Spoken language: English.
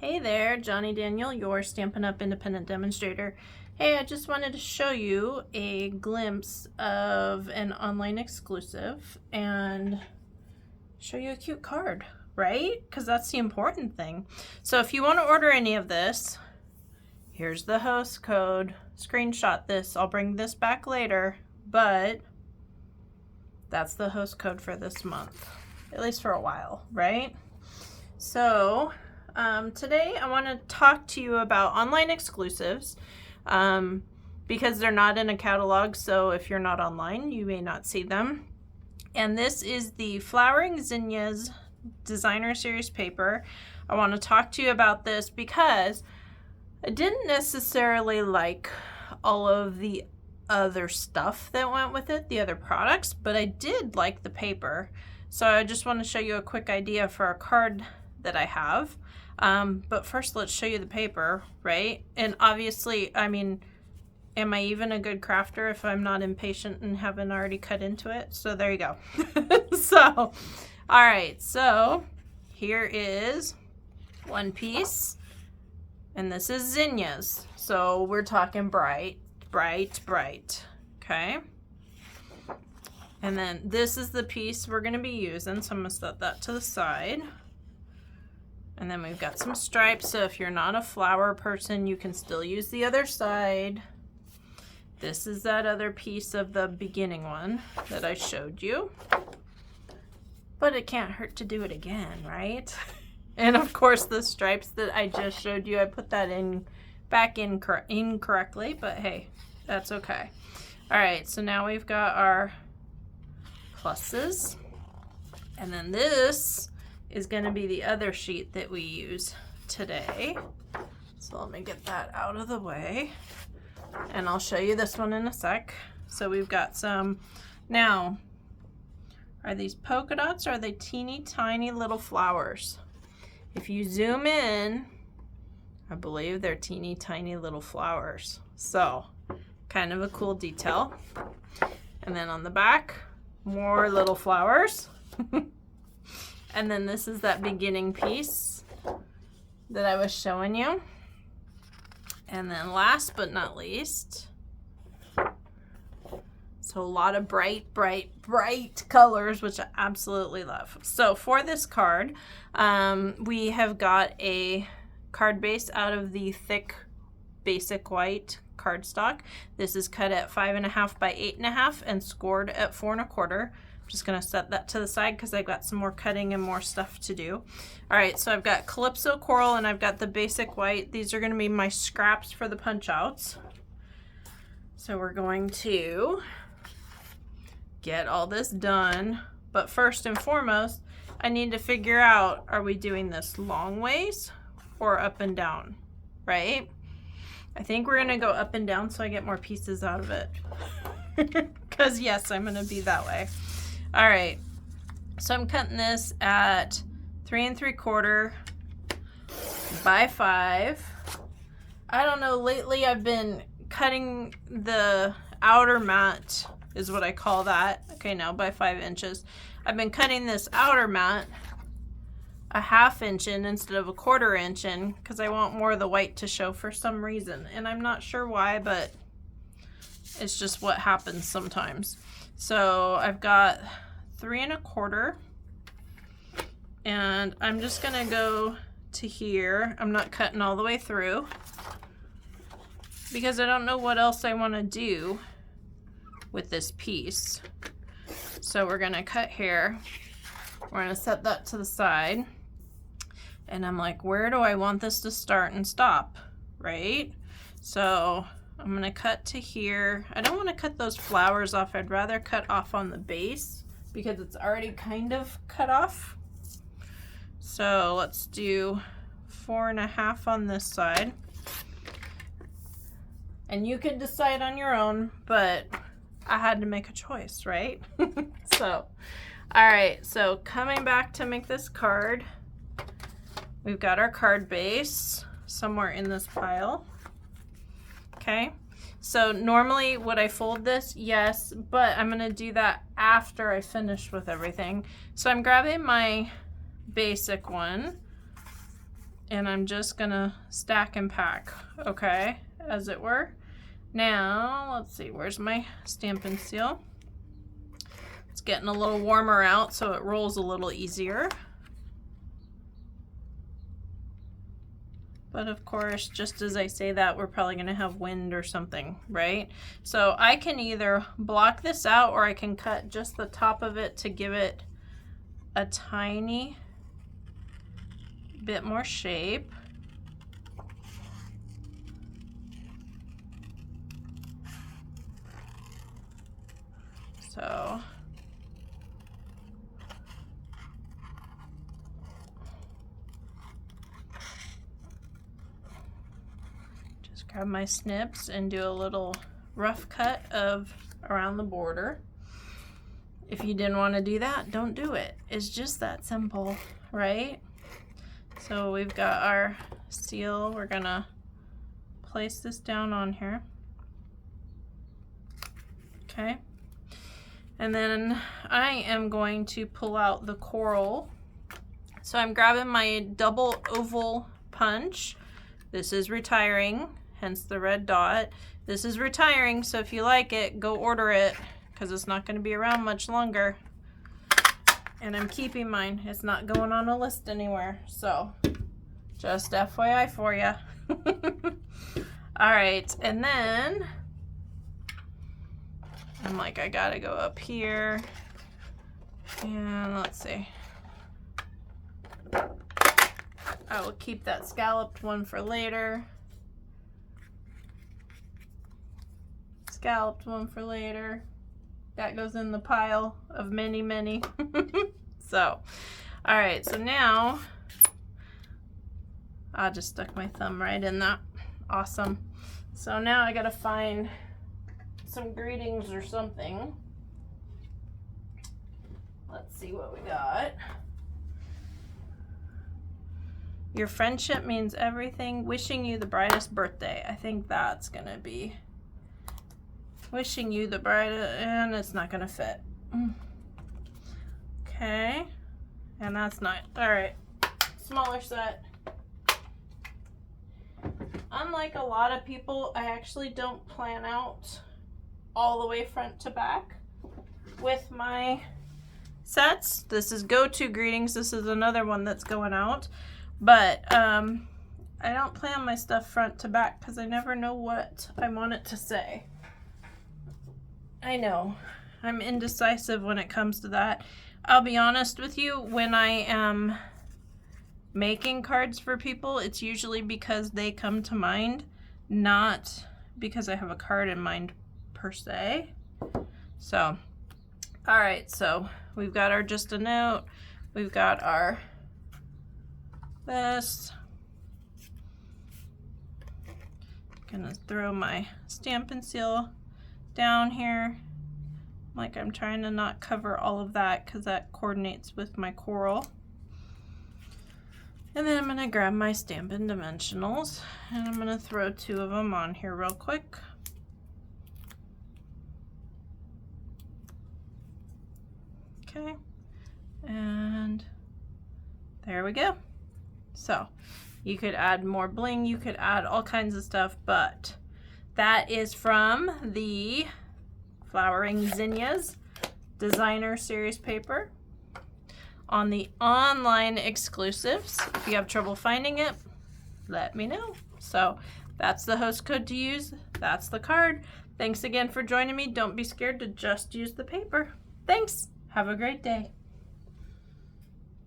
Hey there, Johnny Daniel, your Stampin' Up! Independent demonstrator. Hey, I just wanted to show you a glimpse of an online exclusive and show you a cute card, right? Because that's the important thing. So if you want to order any of this, here's the host code. Screenshot this. I'll bring this back later, but that's the host code for this month, at least for a while, right? So today I want to talk to you about online exclusives because they're not in a catalog, so if you're not online, you may not see them. And this is the Flowering Zinnia's Designer Series paper. I want to talk to you about this because I didn't necessarily like all of the other stuff that went with it, the other products, but I did like the paper. So I just want to show you a quick idea for a card that I have. But first let's show you the paper, right? And obviously, I mean, am I even a good crafter if I'm not impatient and haven't already cut into it? So there you go. So, all right, so here is one piece, and this is Zinnia's. So we're talking bright, bright, bright, okay? And then this is the piece we're gonna be using, so I'm gonna set that to the side. And then we've got some stripes, so if you're not a flower person, you can still use the other side. This is that other piece of the beginning one that I showed you. But it can't hurt to do it again, right? And of course the stripes that I just showed you, I put that back in incorrectly, but hey, that's okay. All right, so now we've got our pluses. And then this is going to be the other sheet that we use today. So let me get that out of the way. And I'll show you this one in a sec. So we've got some, now, are these polka dots or are they teeny tiny little flowers? If you zoom in, I believe they're teeny tiny little flowers. So kind of a cool detail. And then on the back, more little flowers. And then this is that beginning piece that I was showing you. And then last but not least, so a lot of bright, bright, bright colors, which I absolutely love. So for this card, we have got a card base out of the thick basic white cardstock. This is cut at 5.5 by 8.5 and scored at 4 1/4. I'm just gonna set that to the side because I've got some more cutting and more stuff to do. All right, so I've got Calypso Coral and I've got the basic white. These are gonna be my scraps for the punch outs. So we're going to get all this done. But first and foremost, I need to figure out, are we doing this long ways or up and down, right? I think we're gonna go up and down so I get more pieces out of it. Because yes, I'm gonna be that way. All right, so I'm cutting this at 3 3/4 by 5. I don't know, lately I've been cutting the outer mat, is what I call that. Okay, now by 5 inches. I've been cutting this outer mat a 1/2 inch in instead of a 1/4 inch in because I want more of the white to show for some reason. And I'm not sure why, but it's just what happens sometimes. So I've got 3 1/4, and I'm just gonna go to here. I'm not cutting all the way through because I don't know what else I want to do with this piece. So we're gonna cut here. We're gonna set that to the side. And I'm like, where do I want this to start and stop, right? So I'm gonna cut to here. I don't want to cut those flowers off. I'd rather cut off on the base because it's already kind of cut off. So let's do 4 1/2 on this side. And you can decide on your own, but I had to make a choice, right? So, all right, so coming back to make this card, we've got our card base somewhere in this pile. Okay, so normally would I fold this? Yes, but I'm gonna do that after I finish with everything. So I'm grabbing my basic one and I'm just gonna stack and pack, okay, as it were. Now, let's see, where's my Stampin' Seal? It's getting a little warmer out, so it rolls a little easier. But of course, just as I say that, we're probably gonna have wind or something, right? So I can either block this out or I can cut just the top of it to give it a tiny bit more shape. So just grab my snips and do a little rough cut of around the border. If you didn't want to do that, don't do it. It's just that simple, right? So we've got our seal. We're gonna place this down on here. Okay. And then I am going to pull out the coral. So I'm grabbing my double oval punch. This is retiring, hence the red dot. This is retiring, so if you like it, go order it, because it's not going to be around much longer. And I'm keeping mine. It's not going on a list anywhere. So just FYI for you. All right, and then I'm like, I gotta go up here, and let's see. I will keep that scalloped one for later. Scalloped one for later. That goes in the pile of many, many. So, all right, so now I just stuck my thumb right in that. Awesome. So now I gotta find some greetings or something. Let's see what we got. Your friendship means everything. Wishing you the brightest birthday. I think that's gonna be wishing you the brightest, and it's not gonna fit. Okay, and that's not, all right, smaller set. Unlike a lot of people, I actually don't plan out all the way front to back with my sets. This is go-to greetings. This is another one that's going out, but I don't plan my stuff front to back because I never know what I want it to say. I know I'm indecisive when it comes to that. I'll be honest with you, when I am making cards for people, it's usually because they come to mind, not because I have a card in mind per se. So, all right, so we've got our just a note, we've got our this. Gonna throw my Stampin' Seal down here. Like, I'm trying to not cover all of that because that coordinates with my coral. And then I'm gonna grab my Stampin' Dimensionals and I'm gonna throw 2 of them on here real quick. Okay, and there we go. So you could add more bling, you could add all kinds of stuff, but that is from the Flowering Zinnias Designer Series paper on the online exclusives. If you have trouble finding it, let me know. So that's the host code to use. That's the card. Thanks again for joining me. Don't be scared to just use the paper. Thanks. Have a great day.